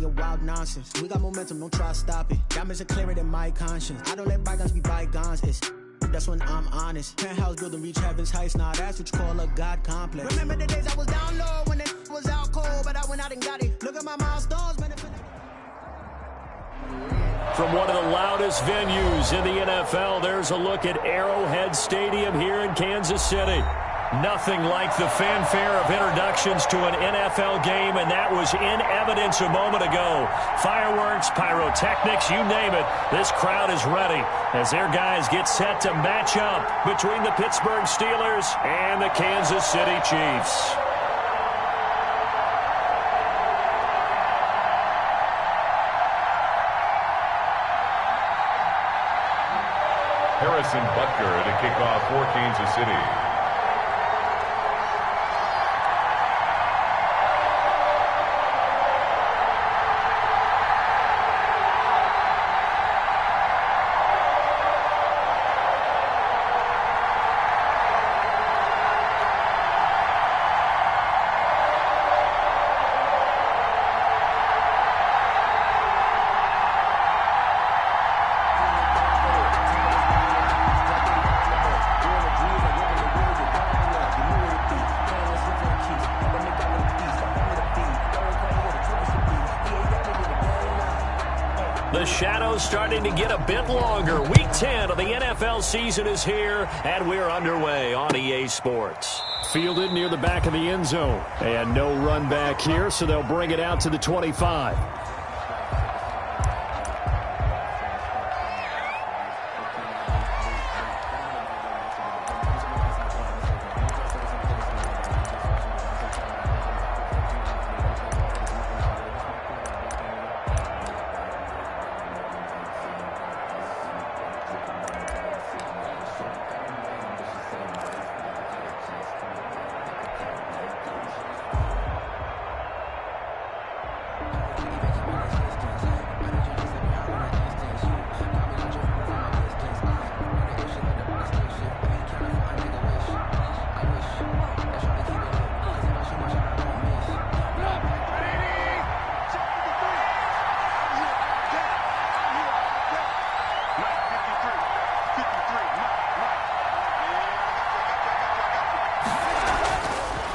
your wild nonsense. We got momentum, don't try to stop it. Diamonds are clearer than my conscience. I don't let bygones be bygones. That's when I'm honest. Penthouse building, reach heaven's heights. Now that's what you call a God complex. Remember the days I was down low when it was out cold, but I went out and got it. Look at my milestones, man. From one of the loudest venues in the NFL, there's a look at Arrowhead Stadium here in Kansas City. Nothing like the fanfare of introductions to an NFL game, and that was in evidence a moment ago. Fireworks, pyrotechnics, you name it. This crowd is ready as their guys get set to match up between the Pittsburgh Steelers and the Kansas City Chiefs. Harrison Butker to kick off for Kansas City. The shadows starting to get a bit longer. Week 10 of the NFL season is here, and we're underway on EA Sports. Fielded near the back of the end zone. And no run back here, so they'll bring it out to the 25.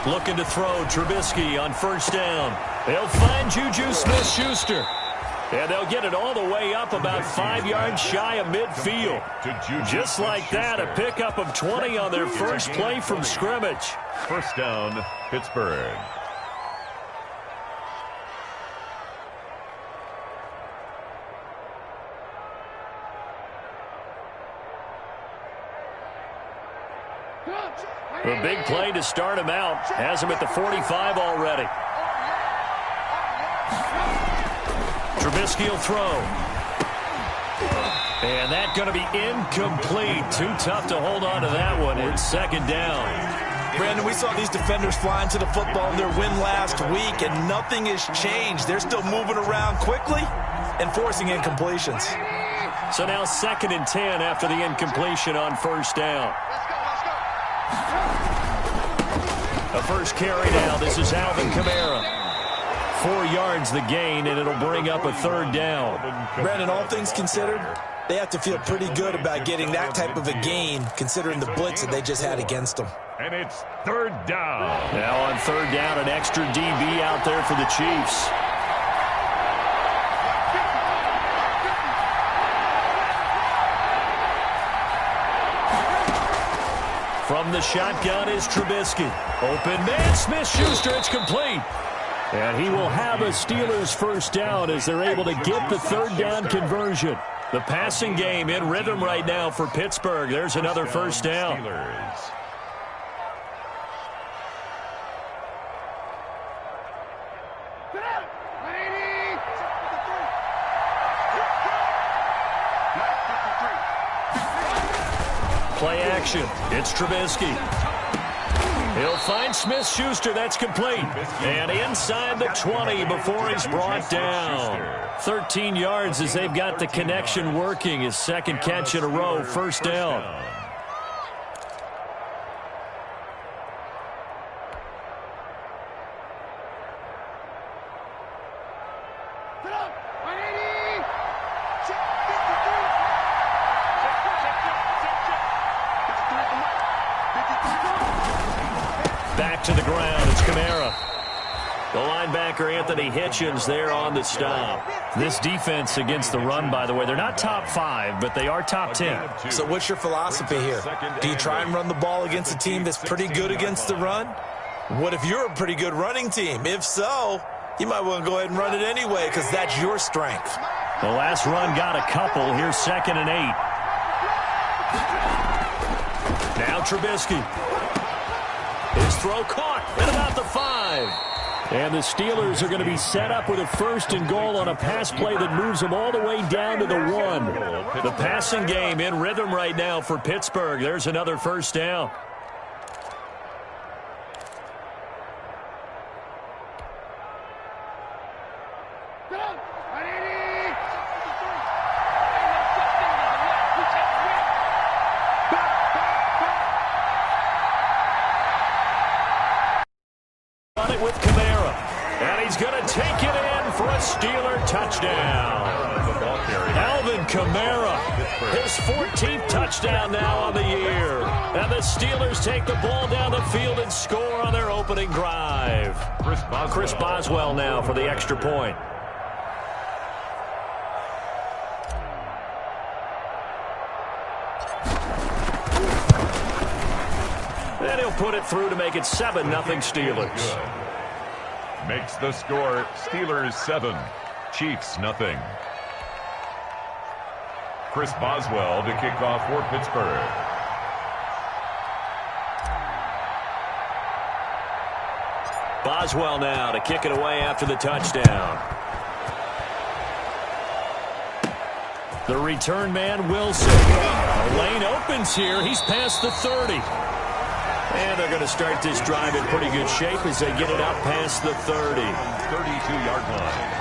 Looking to throw Trubisky on first down. They'll find Juju Smith-Schuster. And they'll get it all the way up about 5 yards shy of midfield. Just like that, a pickup of 20 on their first play from scrimmage. First down, Pittsburgh. A big play to start him out. Has him at the 45 already. Trubisky will throw. And that's going to be incomplete. Too tough to hold on to that one. It's second down. Brandon, we saw these defenders flying to the football in their win last week, and nothing has changed. They're still moving around quickly and forcing incompletions. So now 2nd and 10 after the incompletion on first down. A first carry now. This is Alvin Kamara. 4 yards the gain, and it'll bring up a third down. Brandon, all things considered, they have to feel pretty good about getting that type of a gain, considering the blitz that they just had against them. And it's third down. Now on third down, an extra DB out there for the Chiefs. From the shotgun is Trubisky. Open man, Smith-Schuster, it's complete. And he will have a Steelers first down as they're able to get the third down conversion. The passing game in rhythm right now for Pittsburgh. There's another first down. Steelers. Play action. It's Trubisky. He'll find Smith-Schuster. That's complete. And inside the 20 before he's brought down. 13 yards as they've got the connection working. His second catch in a row. First down. Back to the ground. It's Kamara. The linebacker, Anthony Hitchens, there on the stop. This defense against the run, by the way, they're not top 5, but they are top 10. So what's your philosophy here? Do you try and run the ball against a team that's pretty good against the run? What if you're a pretty good running team? If so, you might want to go ahead and run it anyway because that's your strength. The last run got a couple. Here's 2nd and 8. Now Trubisky. His throw caught at about the 5. And the Steelers are going to be set up with a 1st and goal on a pass play that moves them all the way down to the 1. The passing game in rhythm right now for Pittsburgh. There's another 1st down. With Kamara, and he's going to take it in for a Steeler touchdown. Alvin Kamara, his 14th touchdown now on the year. And the Steelers take the ball down the field and score on their opening drive. Chris Boswell now for the extra point. And he'll put it through to make it 7-0 Steelers. Makes the score Steelers 7, Chiefs nothing. Chris Boswell to kick off for Pittsburgh. Boswell now to kick it away after the touchdown. The return man, Wilson. The lane opens here. He's past the 30. And they're going to start this drive in pretty good shape as they get it up past the 30. 32-yard line.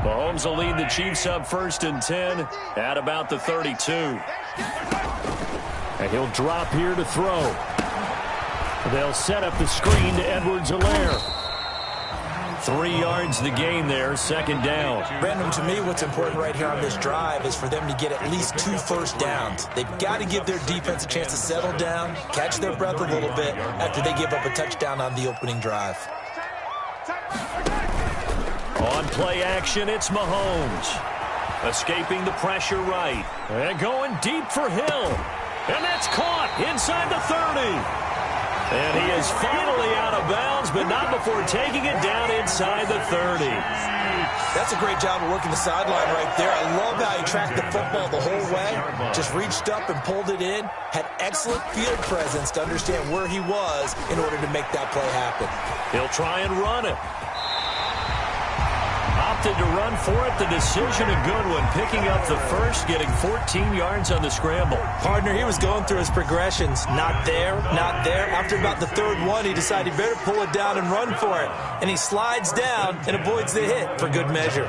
Mahomes will lead the Chiefs up 1st and 10 at about the 32. And he'll drop here to throw. They'll set up the screen to Edwards-Helaire. 3 yards the gain there, 2nd down. Brandon, to me, what's important right here on this drive is for them to get at least 2 first downs. They've got to give their defense a chance to settle down, catch their breath a little bit after they give up a touchdown on the opening drive. On play action, it's Mahomes. Escaping the pressure right. And going deep for Hill. And that's caught inside the 30. And he is finally out of bounds, but not before taking it down inside the 30. That's a great job of working the sideline right there. I love how he tracked the football the whole way. Just reached up and pulled it in. Had excellent field presence to understand where he was in order to make that play happen. He'll try and run it. Opted to run for it. The decision a good one. Picking up the first, getting 14 yards on the scramble. Partner, he was going through his progressions. Not there, not there. After about the 3rd one, he decided he better pull it down and run for it. And he slides down and avoids the hit for good measure.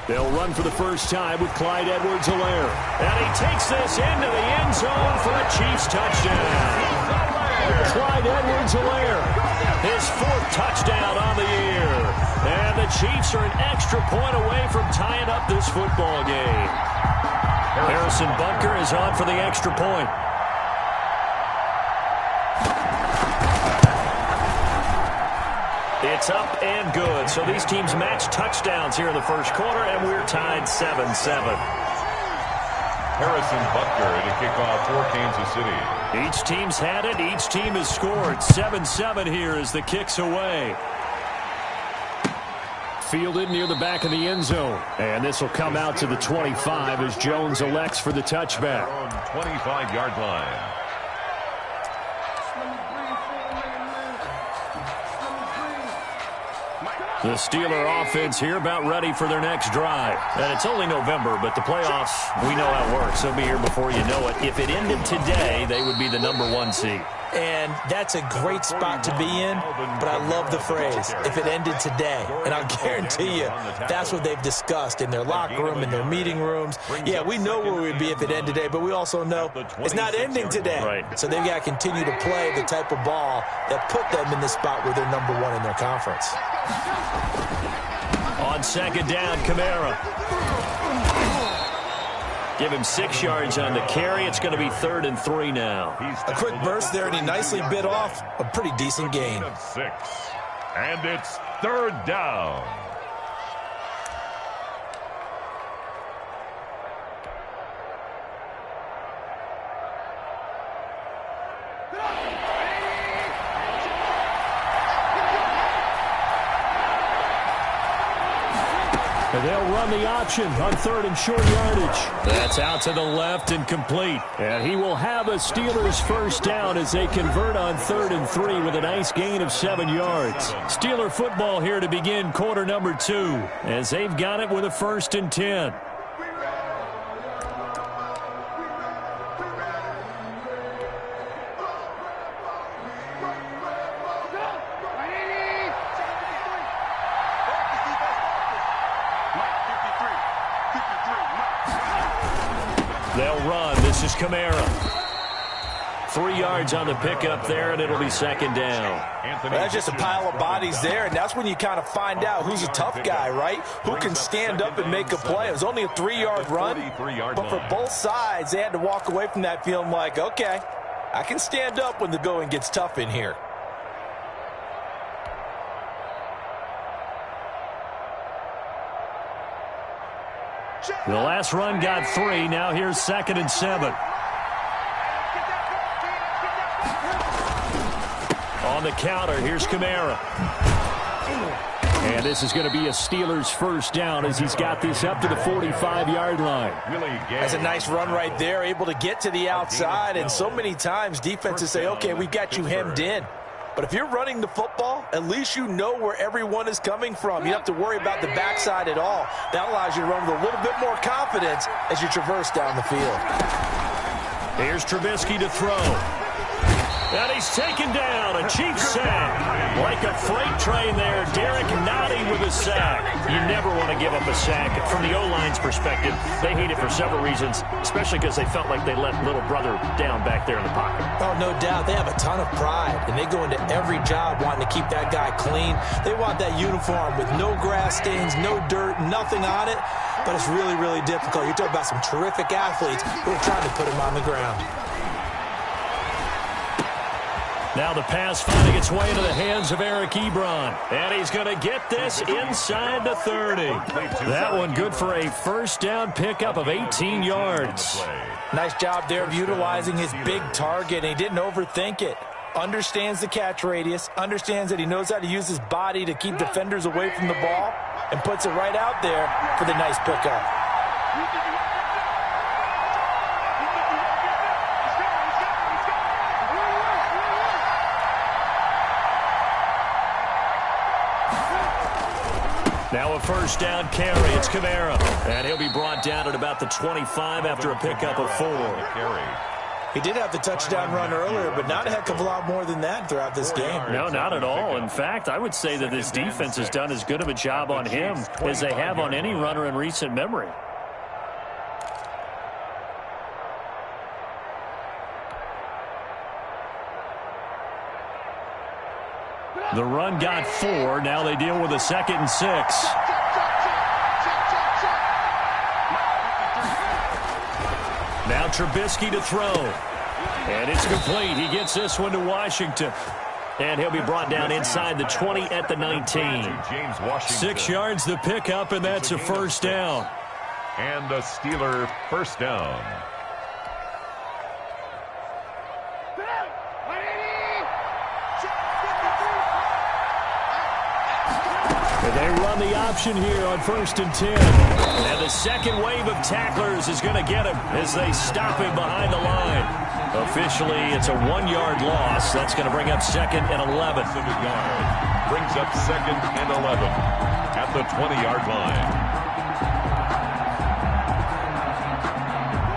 They'll run for the first time with Clyde Edwards-Helaire. And he takes this into the end zone for a Chiefs touchdown. Clyde Edwards-Helaire. His 4th touchdown on the year. And the Chiefs are an extra point away from tying up this football game. Harrison Butker is on for the extra point. It's up and good. So these teams match touchdowns here in the first quarter, and we're tied 7-7. Harrison Butker to kick off for Kansas City. Each team's had it. Each team has scored. 7-7 here as the kick's away. Fielded near the back of the end zone. And this will come out to the 25 as Jones elects for the touchback. 25-yard line. The Steeler offense here about ready for their next drive. And it's only November, but the playoffs, we know how it works. They'll be here before you know it. If it ended today, they would be the #1 seed. And that's a great spot to be in, but I love the phrase, if it ended today. And I'll guarantee you, that's what they've discussed in their locker room, in their meeting rooms. Yeah, we know where we'd be if it ended today, but we also know it's not ending today. Right. So they've got to continue to play the type of ball that put them in the spot where they're number one in their conference. On second down, Kamara. Give him 6 yards on the carry. It's going to be 3rd and 3 now. A quick burst there, and he nicely bit off a pretty decent gain. 6. And it's 3rd down. And they'll run the option on 3rd and short yardage. That's out to the left and complete. And he will have a Steelers first down as they convert on 3rd and 3 with a nice gain of 7 yards. Steeler football here to begin quarter number 2 as they've got it with a 1st and 10. They'll run. This is Kamara. 3 yards on the pickup there, and it'll be 2nd down. Well, that's just a pile of bodies there, and that's when you kind of find out who's a tough guy, right? Who can stand up and make a play. It was only a 3-yard run, but for both sides, they had to walk away from that feeling like, okay, I can stand up when the going gets tough in here. The last run got 3. Now here's 2nd and 7. On the counter, here's Kamara. And this is going to be a Steelers first down as he's got this up to the 45-yard line. That's a nice run right there, able to get to the outside. And so many times defenses say, okay, we've got you hemmed in. But if you're running the football, at least you know where everyone is coming from. You don't have to worry about the backside at all. That allows you to run with a little bit more confidence as you traverse down the field. Here's Trubisky to throw. And he's taken down. A cheap sack. Like a freight train there. Derek Notty with a sack. You never want to give up a sack. From the O-line's perspective, they hate it for several reasons, especially because they felt like they let little brother down back there in the pocket. Oh, no doubt. They have a ton of pride, and they go into every job wanting to keep that guy clean. They want that uniform with no grass stains, no dirt, nothing on it. But it's really, really difficult. You're talking about some terrific athletes who are trying to put him on the ground. Now the pass finding its way into the hands of Eric Ebron. And he's going to get this inside the 30. That one good for a first down pickup of 18 yards. Nice job there of utilizing his big target, and he didn't overthink it. Understands the catch radius, understands that he knows how to use his body to keep defenders away from the ball, and puts it right out there for the nice pickup. Now a first down carry. It's Kamara. And he'll be brought down at about the 25 after a pickup of 4. He did have the touchdown run earlier, but not a heck of a lot more than that throughout this game. No, not at all. In fact, I would say that this defense has done as good of a job on him as they have on any runner in recent memory. The run got 4. Now they deal with a 2nd and 6. Now Trubisky to throw. And it's complete. He gets this one to Washington. And he'll be brought down inside the 20 at the 19. 6 yards the pickup, and that's a first down. And a Steeler first down. They run the option here on 1st and 10. And the second wave of tacklers is going to get him as they stop him behind the line. Officially, it's a 1-yard loss. That's going to bring up 2nd and 11. Brings up 2nd and 11 at the 20-yard line.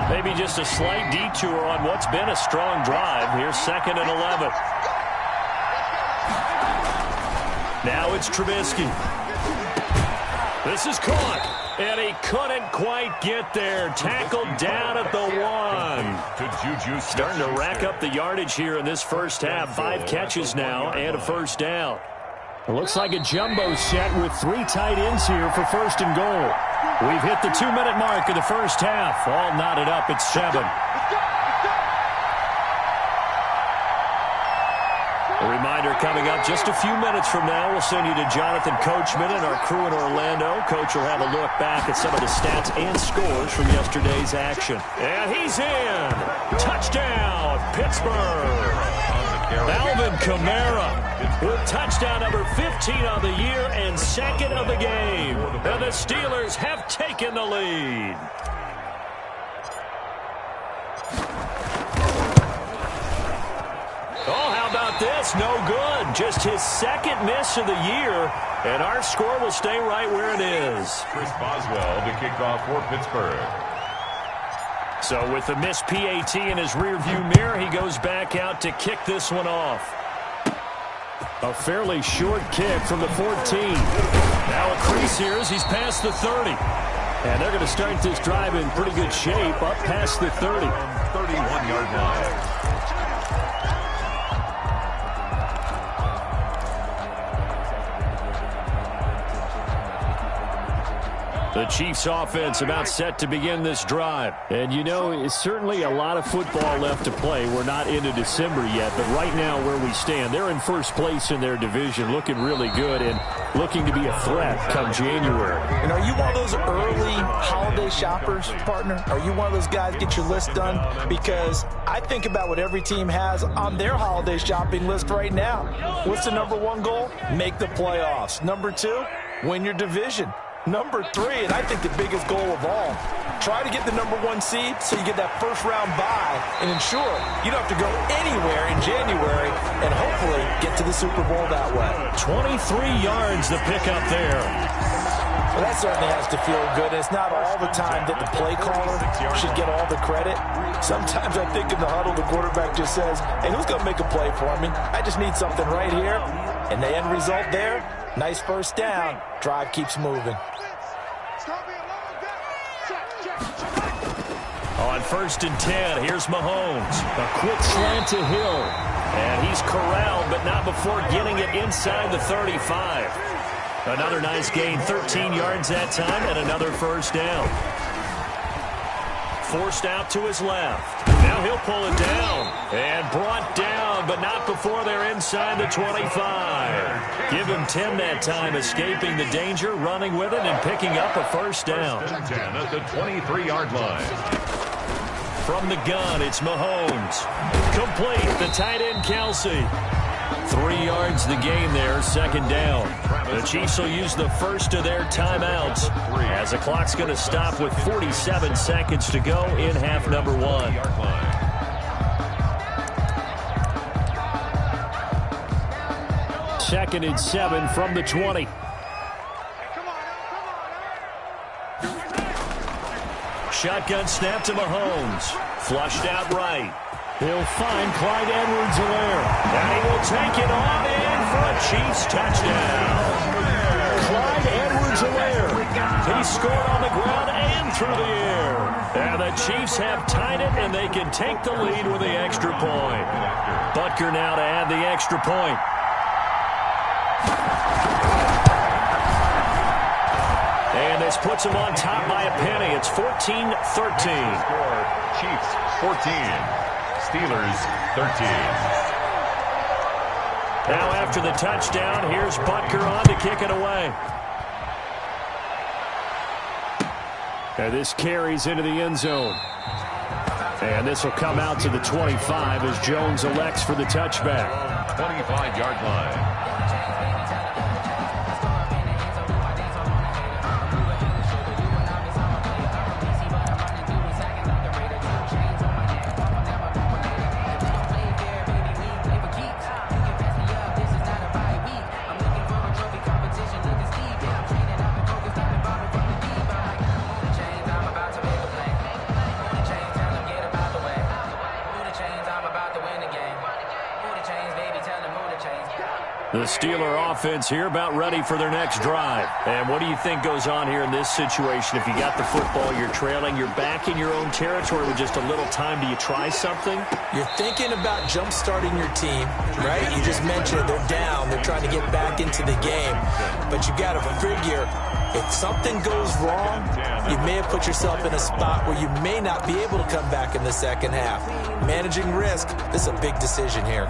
Maybe just a slight detour on what's been a strong drive. Here's 2nd and 11. Now it's Trubisky. This is caught. And he couldn't quite get there. Tackled down at the 1. Starting to rack up the yardage here in this first half. 5 catches now and a first down. It looks like a jumbo set with 3 tight ends here for 1st and goal. We've hit the 2-minute mark of the first half. All knotted up at 7. A reminder coming up just a few minutes from now. We'll send you to Jonathan Coachman and our crew in Orlando. Coach will have a look back at some of the stats and scores from yesterday's action. And he's in. Touchdown, Pittsburgh. Alvin Kamara with touchdown number 15 on the year and 2nd of the game. And the Steelers have taken the lead. Oh, how about this? No good. Just his 2nd miss of the year. And our score will stay right where it is. Chris Boswell to kick off for Pittsburgh. So with the missed PAT in his rearview mirror, he goes back out to kick this one off. A fairly short kick from the 14. Now a crease here as he's past the 30. And they're going to start this drive in pretty good shape up past the 30. 31-yard line. The Chiefs offense about set to begin this drive. And you know, it's certainly a lot of football left to play. We're not into December yet, but right now where we stand, they're in first place in their division, looking really good and looking to be a threat come January. And are you one of those early holiday shoppers, partner? Are you one of those guys get your list done? Because I think about what every team has on their holiday shopping list right now. What's the number 1 goal? Make the playoffs. Number 2, win your division. Number 3, and I think the biggest goal of all, try to get the number 1 seed so you get that first-round bye and ensure you don't have to go anywhere in January and hopefully get to the Super Bowl that way. 23 yards to pick up there. Well, that certainly has to feel good. It's not all the time that the play caller should get all the credit. Sometimes I think in the huddle, the quarterback just says, hey, who's going to make a play for me? I just need something right here. And the end result there, nice first down. Drive keeps moving. On 1st and 10, here's Mahomes. A quick slant to Hill. And he's corralled, but not before getting it inside the 35. Another nice gain, 13 yards that time, and another first down. Forced out to his left. Now he'll pull it down. And brought down, but not before they're inside the 25. Give him 10 that time, escaping the danger, running with it, and picking up a first down. 10 at the 23-yard line. From the gun, it's Mahomes. Complete, the tight end, Kelsey. 3 yards the gain there, 2nd down. The Chiefs will use the first of their timeouts as the clock's going to stop with 47 seconds to go in half number 1. 2nd and 7 from the 20. Shotgun snap to Mahomes. Flushed out right. He'll find Clyde Edwards-Helaire. And he will take it on in for a Chiefs touchdown. Clyde Edwards-Helaire. He scored on the ground and through the air. And the Chiefs have tied it, and they can take the lead with the extra point. Butker now to add the extra point. And this puts them on top by a penny. It's 14-13. Chiefs 14. Steelers 13. Now after the touchdown, here's Butker on to kick it away. And this carries into the end zone. And this will come out to the 25 as Jones elects for the touchback. 25-yard line. The Steeler offense here about ready for their next drive. And what do you think goes on here in this situation? If you got the football, you're trailing, you're back in your own territory with just a little time. Do you try something? You're thinking about jump-starting your team, right? You just mentioned they're down. They're trying to get back into the game. But you got to figure, if something goes wrong, you may have put yourself in a spot where you may not be able to come back in the second half. Managing risk, this is a big decision here.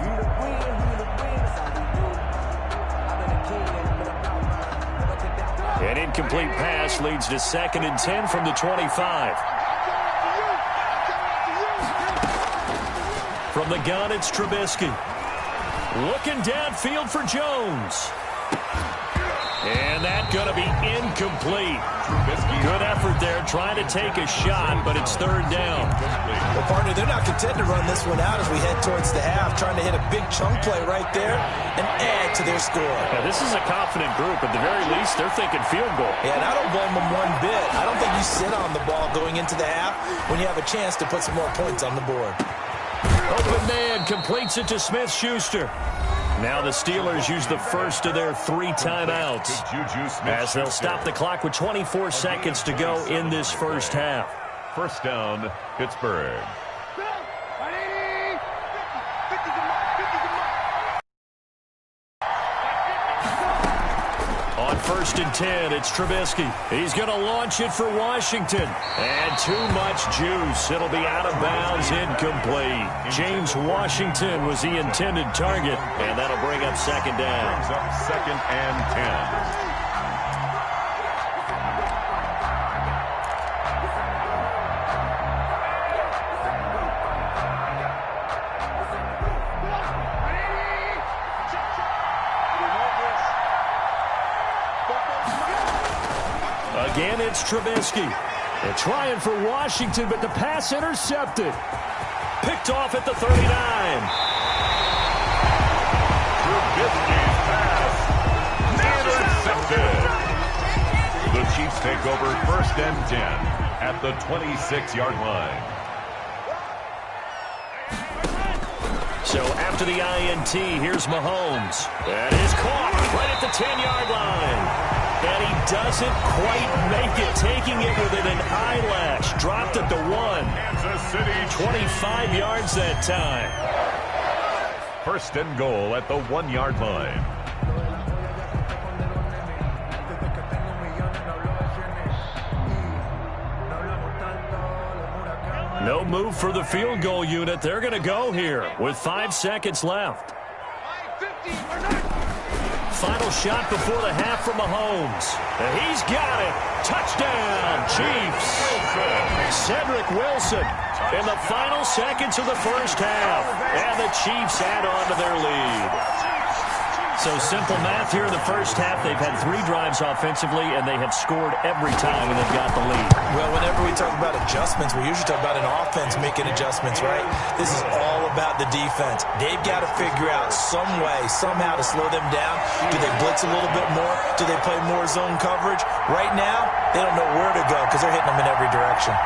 An incomplete pass leads to 2nd and 10 from the 25. From the gun, it's Trubisky. Looking downfield for Jones. And that's going to be incomplete. Good effort there, trying to take a shot, but it's 3rd down. Well, partner, they're not content to run this one out as we head towards the half, trying to hit a big chunk play right there and add to their score. Now, this is a confident group. At the very least, they're thinking field goal. Yeah, and I don't blame them one bit. I don't think you sit on the ball going into the half when you have a chance to put some more points on the board. Open man completes it to Smith-Schuster. Now the Steelers use the first of their 3 timeouts as they'll stop the clock with 24 seconds to go in this first half. First down, Pittsburgh. On 1st and 10, it's Trubisky. He's going to launch it for Washington. And too much juice. It'll be out of bounds, incomplete. James Washington was the intended target, and that'll bring up 2nd down. Brings up 2nd and 10. Again, it's Trubisky. They're trying for Washington, but the pass intercepted. Picked off at the 39. Trubisky's pass intercepted. The Chiefs take over 1st and 10 at the 26-yard line. So after the INT, here's Mahomes. That is caught right at the 10-yard line. And he doesn't quite make it, taking it within an eyelash. Dropped at the 1. Kansas City, 25 yards that time. 1st and goal at the 1-yard line. No move for the field goal unit. They're going to go here with 5 seconds left. Final shot before the half from Mahomes. And he's got it. Touchdown, Chiefs. Cedric Wilson in the final seconds of the first half. And the Chiefs add on to their lead. So simple math here in the first half. They've had 3 drives offensively, and they have scored every time when they've got the lead. Well, whenever we talk about adjustments, we usually talk about an offense making adjustments, right? This is all about the defense. They've got to figure out some way, somehow to slow them down. Do they blitz a little bit more? Do they play more zone coverage? Right now, they don't know where to go because they're hitting them in every direction.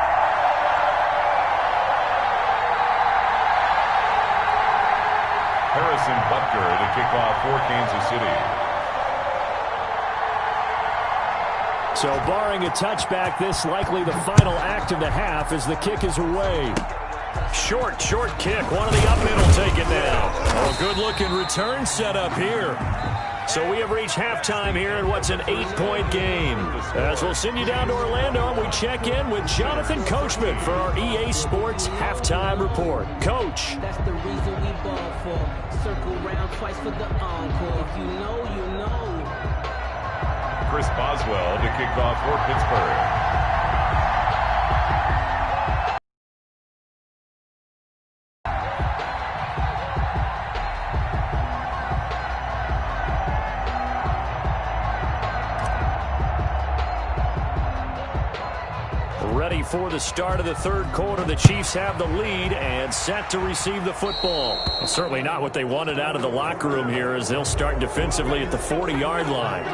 Harrison Butker to kick off for Kansas City. So barring a touchback, this likely the final act of the half as the kick is away. Short kick. One of the up middle take it down. Oh, good-looking return set up here. So we have reached halftime here in what's an 8-point game. As we'll send you down to Orlando, and we check in with Jonathan Coachman for our EA Sports Halftime Report. Coach. That's the reason we ball for. Circle round twice for the encore. If you know, you know. Chris Boswell to kick off for Pittsburgh. Ready for the start of the third quarter. The Chiefs have the lead and set to receive the football. Well, certainly not what they wanted out of the locker room here as they'll start defensively at the 40-yard line.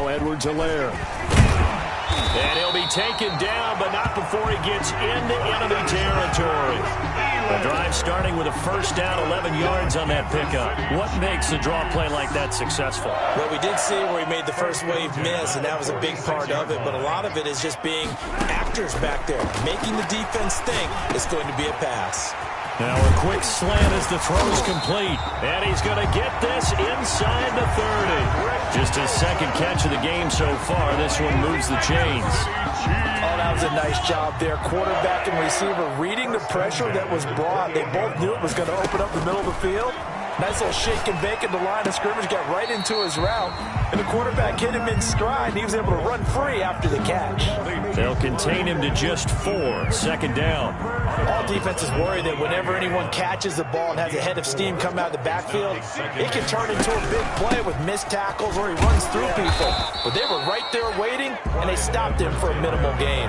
Now Edwards-Helaire. And he'll be taken down, but not before he gets into enemy territory. The drive starting with a first down, 11 yards on that pickup. What makes a draw play like that successful? Well, we did see where he made the first wave miss, and that was a big part of it. But a lot of it is just being actors back there, making the defense think it's going to be a pass. Now a quick slant as the throw's complete. And he's going to get this inside the 30. Just his second catch of the game so far. This one moves the chains. Oh, that was a nice job there. Quarterback and receiver reading the pressure that was brought. They both knew it was going to open up the middle of the field. Nice little shake and bake at the line of scrimmage. Got right into his route. And the quarterback hit him in stride. And he was able to run free after the catch. They'll contain him to just 4. Second down. All defenses worry that whenever anyone catches the ball and has a head of steam come out of the backfield, it can turn into a big play with missed tackles or he runs through people. But they were right there waiting, and they stopped him for a minimal gain.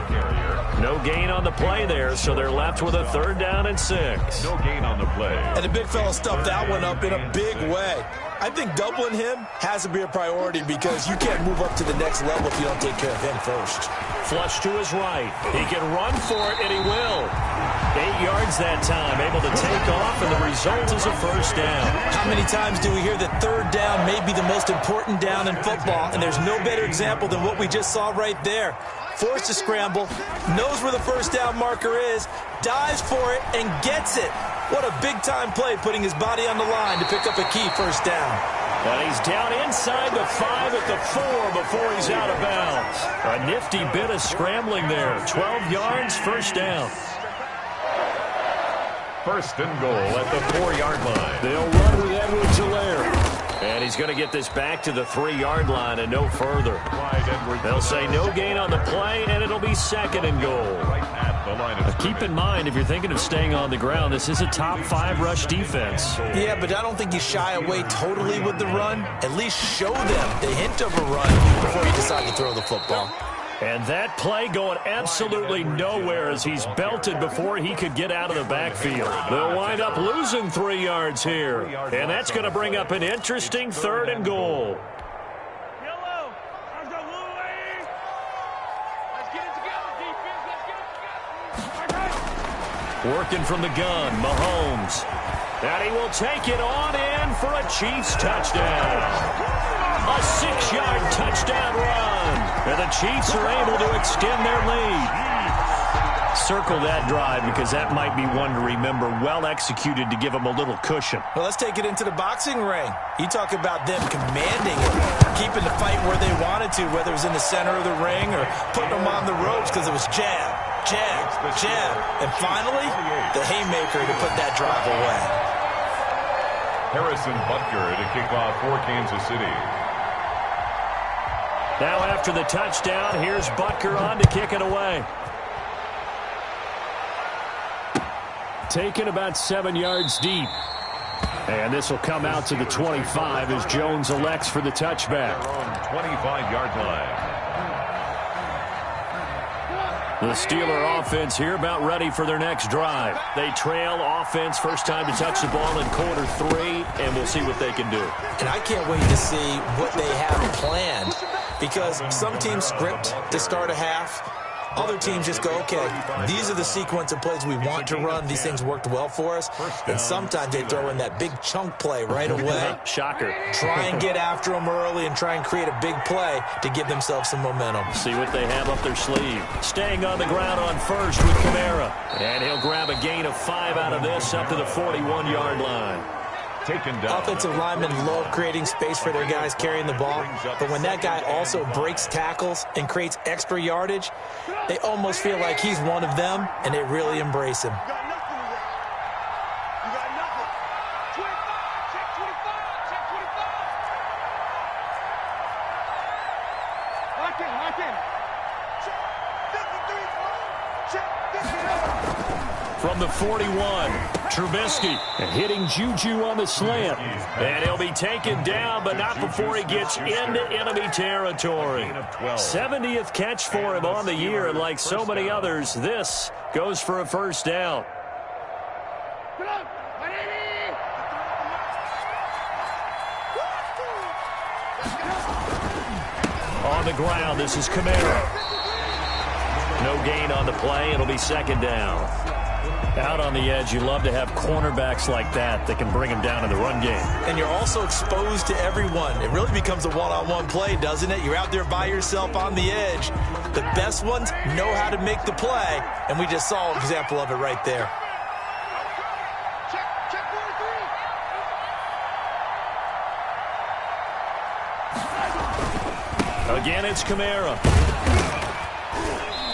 No gain on the play there, so they're left with a 3rd down and 6. No gain on the play. And the big fella stuffed that one up in a big way. I think doubling him has to be a priority because you can't move up to the next level if you don't take care of him first. Flush to his right. He can run for it, and he will. 8 yards that time, able to take off, and the result is a first down. How many times do we hear that 3rd down may be the most important down in football, and there's no better example than what we just saw right there. Forced to scramble, knows where the first down marker is, dives for it, and gets it. What a big-time play, putting his body on the line to pick up a key first down. And he's down inside the 5 at the 4 before he's out of bounds. A nifty bit of scrambling there. 12 yards, first down. First and goal at the 4-yard line. They'll run with Edwards-Helaire. And he's going to get this back to the 3-yard line and no further. They'll say no gain on the play, and it'll be 2nd and goal. Keep in mind, if you're thinking of staying on the ground, this is a top 5 rush defense. Yeah, but I don't think you shy away totally with the run. At least show them the hint of a run before you decide to throw the football. And that play going absolutely nowhere as he's belted before he could get out of the backfield. They'll wind up losing 3 yards here. And that's going to bring up an interesting 3rd and goal. Working from the gun, Mahomes. And he will take it on in for a Chiefs touchdown. A 6-yard touchdown run. And the Chiefs are able to extend their lead. Circle that drive because that might be one to remember. Well executed to give them a little cushion. Well, let's take it into the boxing ring. You talk about them commanding it, keeping the fight where they wanted to, whether it was in the center of the ring or putting them on the ropes because it was jab, jab, jab. And finally, the haymaker to put that drive away. Harrison Butker to kick off for Kansas City. Now after the touchdown, here's Butker on to kick it away. Taken about 7 yards deep. And this will come out to the 25 as Jones elects for the touchback. 25-yard line. The Steeler offense here about ready for their next drive. They trail offense, first time to touch the ball in quarter 3, and we'll see what they can do. And I can't wait to see what they have planned because some teams script to start a half. Other teams just go, okay, these are the sequence of plays we want to run. These things worked well for us. And sometimes they throw in that big chunk play right away. Shocker. Try and get after them early and try and create a big play to give themselves some momentum. See what they have up their sleeve. Staying on the ground on first with Kamara. And he'll grab a gain of 5 out of this up to the 41-yard line. Taken down. Offensive linemen love creating space for their guys carrying the ball, but when that guy also breaks tackles and creates extra yardage, they almost feel like he's one of them, and they really embrace him. From the 41, Trubisky hitting Juju on the slant. And he'll be taken down, but not before he gets into enemy territory. 70th catch for him on the year, and like so many others, this goes for a first down. On the ground, this is Kamara. No gain on the play. It'll be second down. Out on the edge, you love to have cornerbacks like that can bring him down in the run game. And you're also exposed to everyone. It really becomes a one-on-one play, doesn't it? You're out there by yourself on the edge. The best ones know how to make the play, and we just saw an example of it right there. Again, it's Kamara.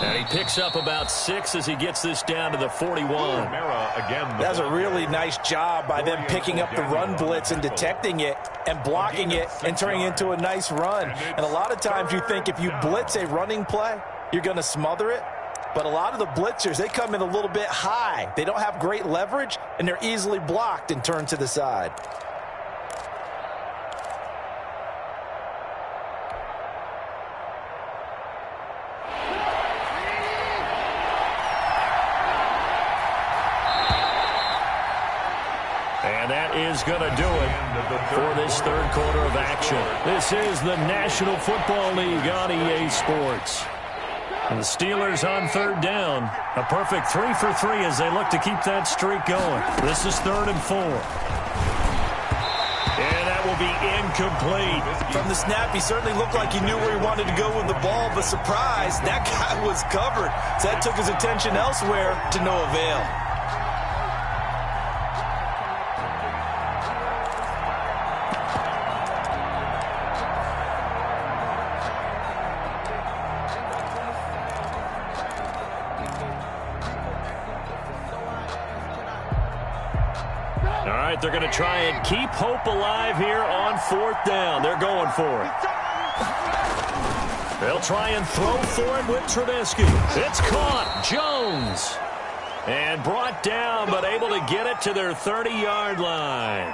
And he picks up about 6 as he gets this down to the 41. That's a really nice job by them picking up the run blitz and detecting it and blocking it and turning it into a nice run. And a lot of times you think if you blitz a running play, you're going to smother it. But a lot of the blitzers, they come in a little bit high. They don't have great leverage, and they're easily blocked and turned to the side. And that is going to do it for this third quarter of action. This is the National Football League on EA Sports. And the Steelers on third down. A perfect 3 for 3 as they look to keep that streak going. This is 3rd and 4. And that will be incomplete. From the snap, he certainly looked like he knew where he wanted to go with the ball, but surprise, that guy was covered. So that took his attention elsewhere to no avail. They're going to try and keep hope alive here on 4th down. They're going for it. They'll try and throw for it with Trubisky. It's caught. Jones. And brought down, but able to get it to their 30-yard line.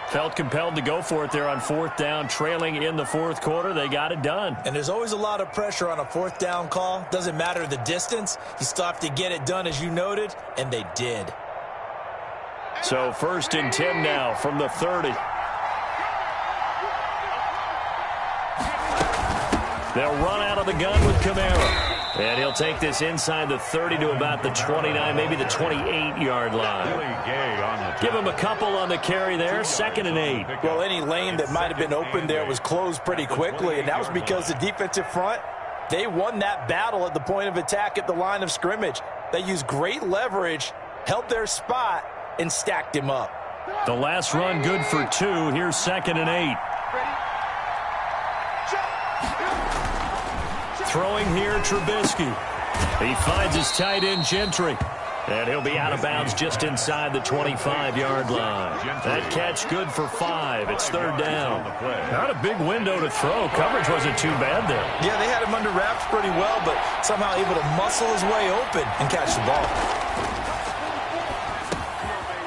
Felt compelled to go for it there on 4th down, trailing in the 4th quarter. They got it done. And there's always a lot of pressure on a 4th down call. Doesn't matter the distance. You still have to get it done, as you noted, and they did. So 1st and 10 now from the 30. They'll run out of the gun with Kamara. And he'll take this inside the 30 to about the 29, maybe the 28-yard line. Give him a couple on the carry there, 2nd and 8. Well, any lane that might have been open there was closed pretty quickly, and that was because the defensive front, they won that battle at the point of attack at the line of scrimmage. They used great leverage, held their spot, and stacked him up. The last run good for 2. Here's 2nd and 8. Throwing here, Trubisky. He finds his tight end, Gentry. And he'll be out of bounds just inside the 25-yard line. That catch good for 5. It's 3rd down. Not a big window to throw. Coverage wasn't too bad there. Yeah, they had him under wraps pretty well, but somehow able to muscle his way open and catch the ball.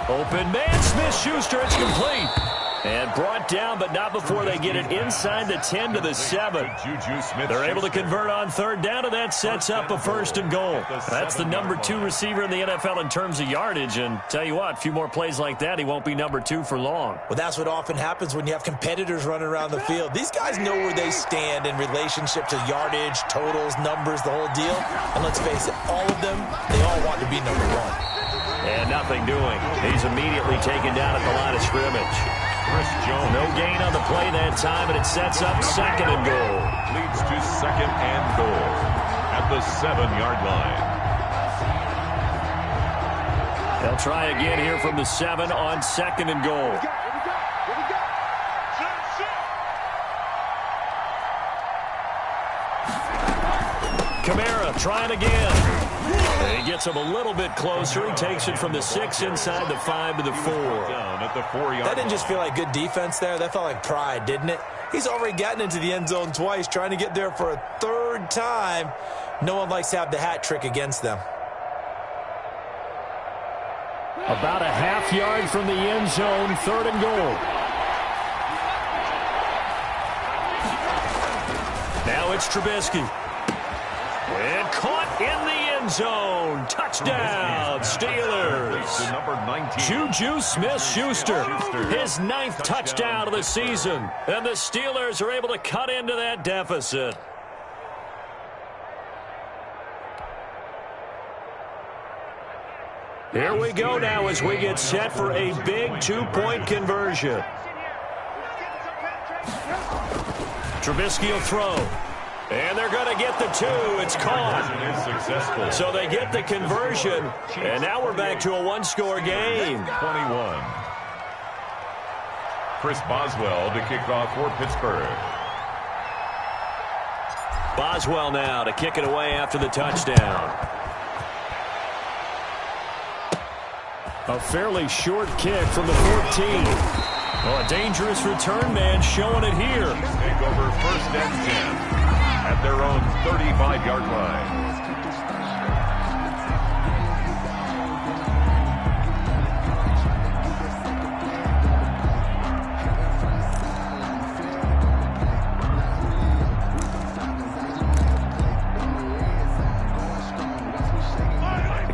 Open man, Smith-Schuster, it's complete. And brought down, but not before they get it inside the 10 to the 7. They're able to convert on 3rd down, and that sets up a 1st and goal. That's the number 2 receiver in the NFL in terms of yardage. And tell you what, a few more plays like that, he won't be number 2 for long. Well, that's what often happens when you have competitors running around the field. These guys know where they stand in relationship to yardage, totals, numbers, the whole deal. And let's face it, all of them, they all want to be number 1. And nothing doing. He's immediately taken down at the line of scrimmage. No gain on the play that time, and it sets up 2nd and goal. Leads to 2nd and goal at the 7-yard line. They'll try again here from the 7 on 2nd and goal. Kamara trying again. And he gets him a little bit closer. He takes it from the 6 inside the 5 to the 4. That didn't just feel like good defense there. That felt like pride, didn't it? He's already gotten into the end zone twice, trying to get there for a 3rd time. No one likes to have the hat trick against them. About a half yard from the end zone, 3rd and goal. Now it's Trubisky. And caught in the end end zone. Touchdown, Steelers. Number 19. Juju Smith-Schuster, his 9th touchdown of the season. And the Steelers are able to cut into that deficit. Here we go now as we get set for a big 2-point conversion. Trubisky will throw. And they're going to get the 2. It's caught. Successful. So they get the conversion. And now we're back to a 1-score game. 21. Chris Boswell to kick off for Pittsburgh. Boswell now to kick it away after the touchdown. A fairly short kick from the 14. Oh, a dangerous return man showing it here. Take over 1st and 10 at their own 35-yard line.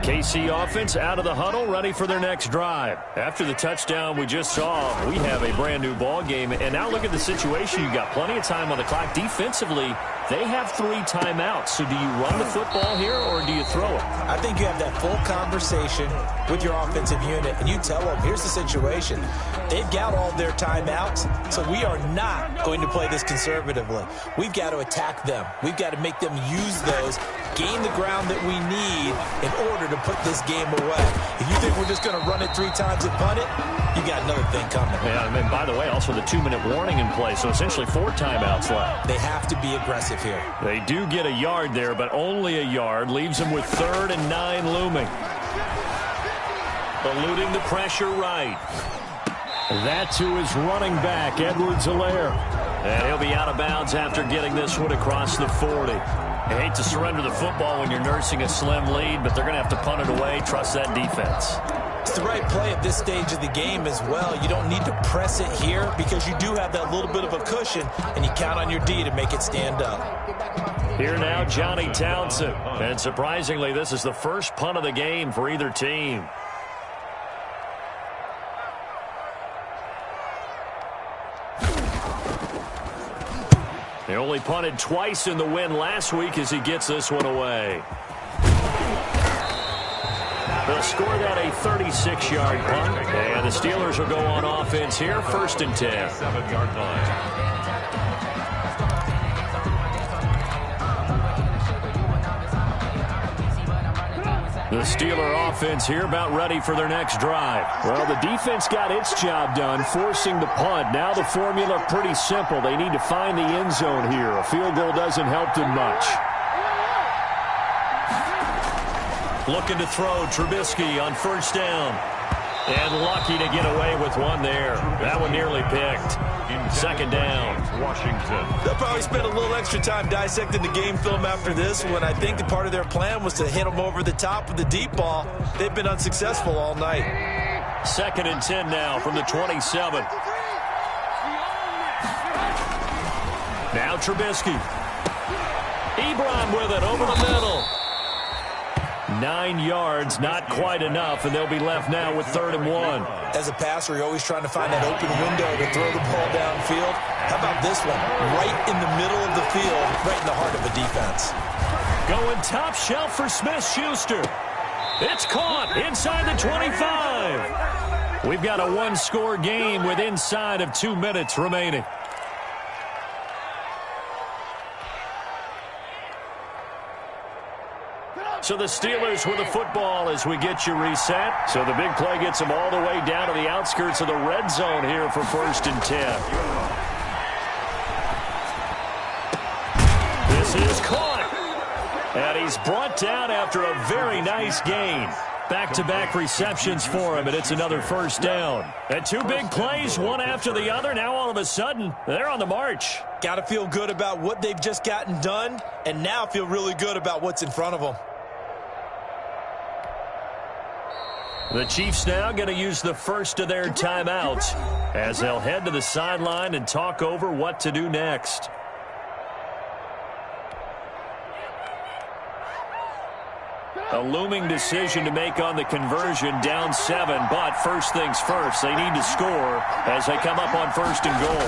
KC offense out of the huddle, ready for their next drive. After the touchdown we just saw, we have a brand new ball game. And now look at the situation. You've got plenty of time on the clock. Defensively, they have 3 timeouts. So do you run the football here or do you throw it? I think you have that full conversation with your offensive unit, and you tell them, here's the situation. They've got all their timeouts, so we are not going to play this conservatively. We've got to attack them. We've got to make them use those, gain the ground that we need in order to put this game away. If you think we're just going to run it 3 times and punt it, you got another thing coming. Yeah, and by the way, also the 2-minute warning in play, so essentially 4 timeouts left. They have to be aggressive here. They do get a yard there, but only a yard. Leaves them with 3rd and 9 looming. Eluding the pressure right. That to his running back, Edwards-Helaire. And he'll be out of bounds after getting this one across the 40. I hate to surrender the football when you're nursing a slim lead, but they're going to have to punt it away. Trust that defense. It's the right play at this stage of the game as well. You don't need to press it here because you do have that little bit of a cushion, and you count on your D to make it stand up. Here now, Johnny Townsend. And surprisingly, this is the first punt of the game for either team. They only punted twice in the win last week as he gets this one away. They'll score that a 36-yard punt. And the Steelers will go on offense here, 1st and 10. 7-yard line. The Steeler offense here about ready for their next drive. Well, the defense got its job done, forcing the punt. Now the formula pretty simple. They need to find the end zone here. A field goal doesn't help them much. Looking to throw, Trubisky on 1st down. And lucky to get away with one there. That one nearly picked. 2nd down. Washington. They'll probably spend a little extra time dissecting the game film after this one. I think part of their plan was to hit them over the top with the deep ball. They've been unsuccessful all night. 2nd and 10 now from the 27. Now Trubisky. Ebron with it over the middle. 9 yards, not quite enough, and they'll be left now with 3rd and 1. As a passer, you're always trying to find that open window to throw the ball downfield. How about this one? Right in the middle of the field, right in the heart of a defense. Going top shelf for Smith-Schuster. It's caught inside the 25. We've got a 1-score game with inside of 2 minutes remaining. So the Steelers with the football as we get you reset. So the big play gets them all the way down to the outskirts of the red zone here for 1st and 10. This is caught. And he's brought down after a very nice gain. Back-to-back receptions for him, and it's another 1st down. And 2 big plays, one after the other. Now all of a sudden, they're on the march. Got to feel good about what they've just gotten done, and now feel really good about what's in front of them. The Chiefs now going to use the first of their timeouts as they'll head to the sideline and talk over what to do next. A looming decision to make on the conversion, down 7, but first things first, they need to score as they come up on 1st and goal.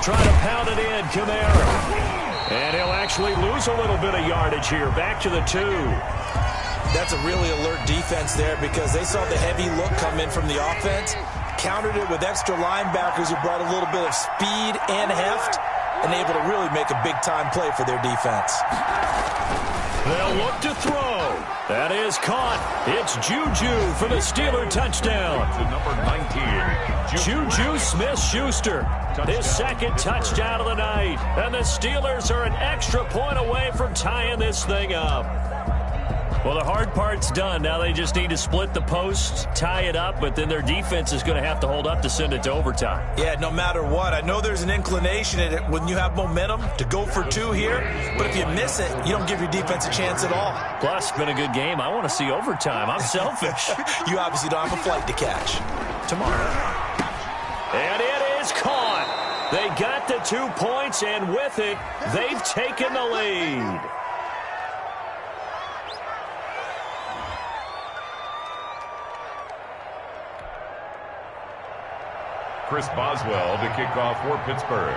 Try to pound it in, Kamara. And he'll actually lose a little bit of yardage here, back to the 2. That's a really alert defense there because they saw the heavy look come in from the offense, countered it with extra linebackers who brought a little bit of speed and heft, and able to really make a big-time play for their defense. They'll look to throw. That is caught. It's Juju for the Steeler touchdown. To number 19, Juju Smith-Schuster, his 2nd touchdown of the night. And the Steelers are an extra point away from tying this thing up. Well, the hard part's done. Now they just need to split the posts, tie it up, but then their defense is going to have to hold up to send it to overtime. Yeah, no matter what. I know there's an inclination in it when you have momentum to go for 2 here, but if you miss it, you don't give your defense a chance at all. Plus, it's been a good game. I want to see overtime. I'm selfish. You obviously don't have a flight to catch. Tomorrow. And it is caught. They got the 2 points, and with it, they've taken the lead. Chris Boswell to kick off for Pittsburgh.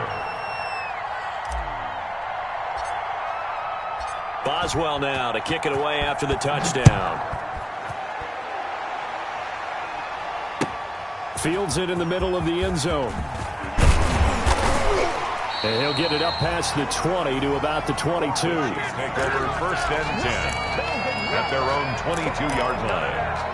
Boswell now to kick it away after the touchdown. Fields it in the middle of the end zone. And he'll get it up past the 20 to about the 22. Take over 1st and 10 at their own 22-yard line.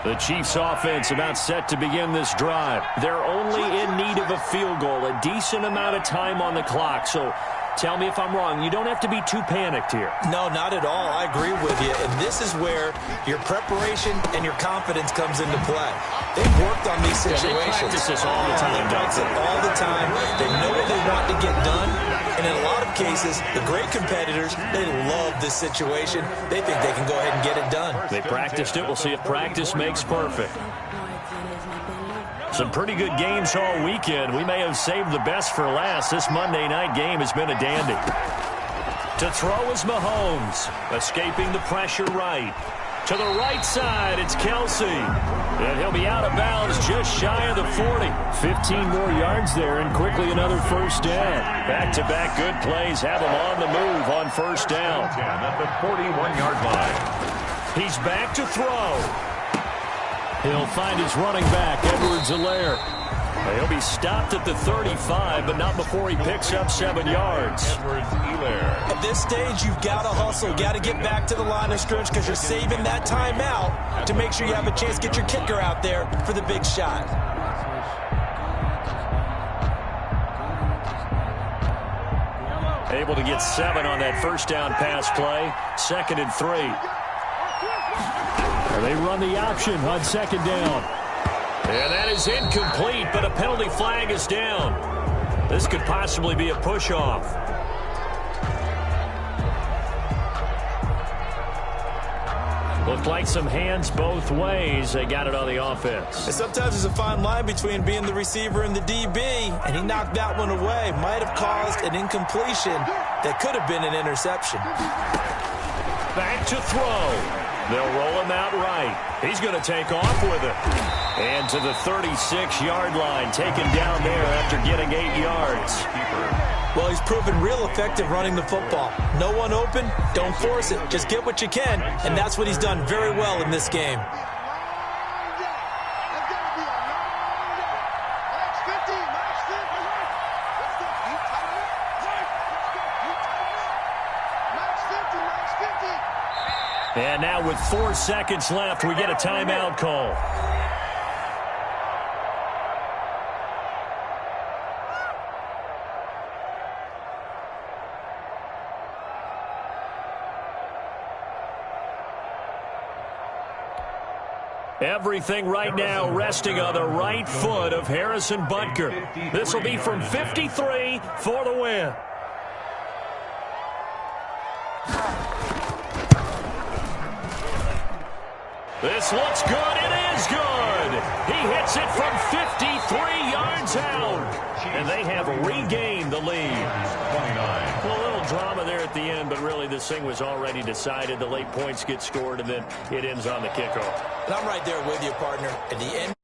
The Chiefs offense about set to begin this drive. They're only in need of a field goal, a decent amount of time on the clock. So tell me if I'm wrong. You don't have to be too panicked here. No, not at all. I agree with you. And this is where your preparation and your confidence comes into play. They've worked on these situations. They practice this all the time. They practice it all the time. They know what they want to get done. And in a lot of cases, the great competitors, they love this situation. They think they can go ahead and get it done. They practiced it. We'll see if practice makes perfect. Some pretty good games all weekend. We may have saved the best for last. This Monday night game has been a dandy. To throw is Mahomes, escaping the pressure right. To the right side, it's Kelsey. And he'll be out of bounds just shy of the 40. 15 more yards there and quickly another 1st down. Back-to-back good plays have him on the move on 1st down. At the 41-yard line. He's back to throw. He'll find his running back, Edwards-Helaire. He'll be stopped at the 35, but not before he picks up 7 yards. Edwards-Helaire. At this stage, you've got to hustle. Got to get back to the line of scrimmage because you're saving that timeout to make sure you have a chance to get your kicker out there for the big shot. Able to get 7 on that 1st down pass play. 2nd and 3. They run the option on 2nd down. And that is incomplete, but a penalty flag is down. This could possibly be a push-off. Looked like some hands both ways. They got it on the offense. And sometimes there's a fine line between being the receiver and the DB, and he knocked that one away. Might have caused an incompletion that could have been an interception. Back to throw. They'll roll him out right. He's going to take off with it. And to the 36-yard line, taken down there after getting 8 yards. Well, he's proven real effective running the football. No one open, don't force it. Just get what you can, and that's what he's done very well in this game. And now with 4 seconds left, we get a timeout call. Everything right now resting on the right foot of Harrison Butker. This will be from 53 for the win. This looks good. It is good. He hits it from 53 yards out. And they have regained the lead. 29. Well, a little drama there at the end, but really this thing was already decided. The late points get scored, and then it ends on the kickoff. And I'm right there with you, partner. At the end.